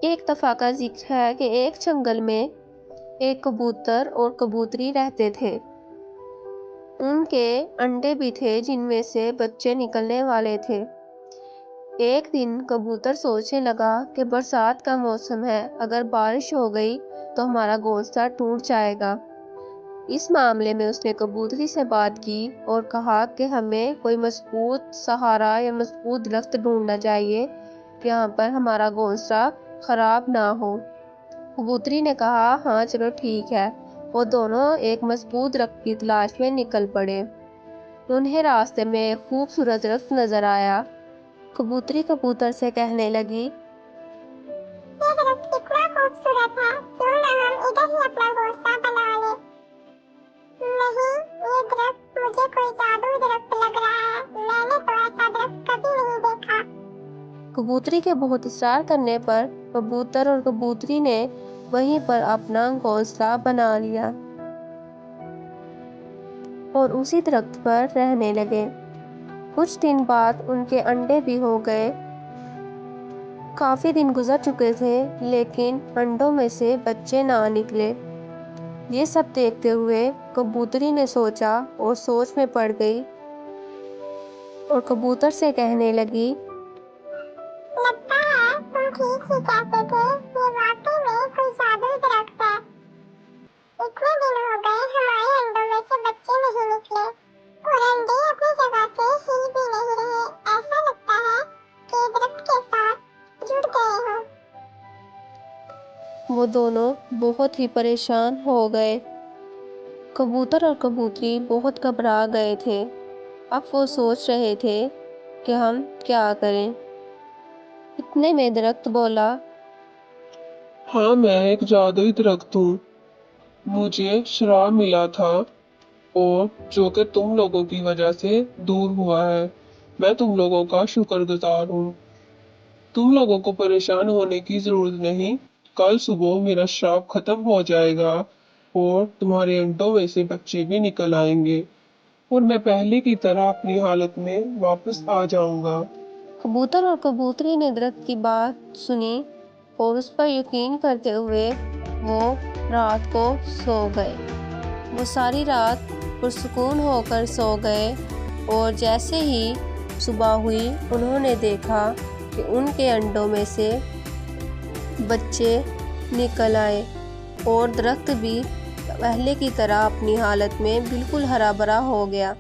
ایک دفعہ کا ذکر ہے کہ ایک جنگل میں ایک کبوتر اور کبوتری رہتے تھے۔ ان کے انڈے بھی تھے جن میں سے بچے نکلنے والے تھے۔ ایک دن کبوتر سوچنے لگا کہ برسات کا موسم ہے، اگر بارش ہو گئی تو ہمارا گھونسلہ ٹوٹ جائے گا۔ اس معاملے میں اس نے کبوتری سے بات کی اور کہا کہ ہمیں کوئی مضبوط سہارا یا مضبوط درخت ڈھونڈنا چاہیے جہاں پر ہمارا گھونسلہ خراب نہ ہو۔ کبوتری نے کہا ہاں چلو ٹھیک ہے۔ وہ دونوں ایک مضبوط درخت کی تلاش میں نکل پڑے۔ انہیں راستے میں ایک خوبصورت درخت نظر آیا۔ کبوتری کبوتر سے کہنے لگی یہ درخت کتنا خوبصورت ہے، کیوں نہ ہم ادھر ہی اپنا گھونسلہ بنا لیں؟ نہیں، یہ درخت مجھے کوئی جادوئی درخت لگ رہا ہے، میں نے تو ایسا درخت کبھی نہیں دیکھا۔ کبوتری کے بہت اصرار کرنے پر کبوتر اور کبوتری نے وہیں پر اپنا گھونسلہ بنا لیا اور اسی درخت پر رہنے لگے۔ کچھ دن بعد ان کے انڈے بھی ہو گئے۔ کافی دن گزر چکے تھے لیکن انڈوں میں سے بچے نہ نکلے۔ یہ سب دیکھتے ہوئے کبوتری نے سوچا اور سوچ میں پڑ گئی اور کبوتر سے کہنے لگی لگتا ہے تم ٹھیک ہی کہتے تھے، یہ واقعی میں کوئی جادوئی درخت ہے۔ اتنے دن ہو گئے ہمارے انڈوں میں سے بچے نہیں نکلے اور انڈے اپنی جگہ سے ہل بھی نہیں رہے، ایسا لگتا ہے کہ درخت کے ساتھ جڑ گئے ہوں۔ وہ دونوں بہت ہی پریشان ہو گئے۔ کبوتر اور کبوتری بہت گھبرا گئے تھے۔ اب وہ سوچ رہے تھے کہ ہم کیا کریں۔ اتنے میں درخت بولا ہاں میں ایک جادوئی درخت ہوں، مجھے شراب ملا تھا اور جو کہ تم لوگوں کی وجہ سے دور ہوا ہے۔ میں تم لوگوں کا شکر گزار ہوں۔ تم لوگوں کو پریشان ہونے کی ضرورت نہیں، کل صبح میرا شراب ختم ہو جائے گا اور تمہارے انڈوں میں سے بچے بھی نکل آئیں گے اور میں پہلے کی طرح اپنی حالت میں واپس آ جاؤں گا۔ کبوتر اور کبوتری نے درخت کی بات سنی اور اس پر یقین کرتے ہوئے وہ رات کو سو گئے۔ وہ ساری رات پرسکون ہو کر سو گئے اور جیسے ہی صبح ہوئی انہوں نے دیکھا کہ ان کے انڈوں میں سے بچے نکل آئے اور درخت بھی پہلے کی طرح اپنی حالت میں بالکل ہرا بھرا ہو گیا۔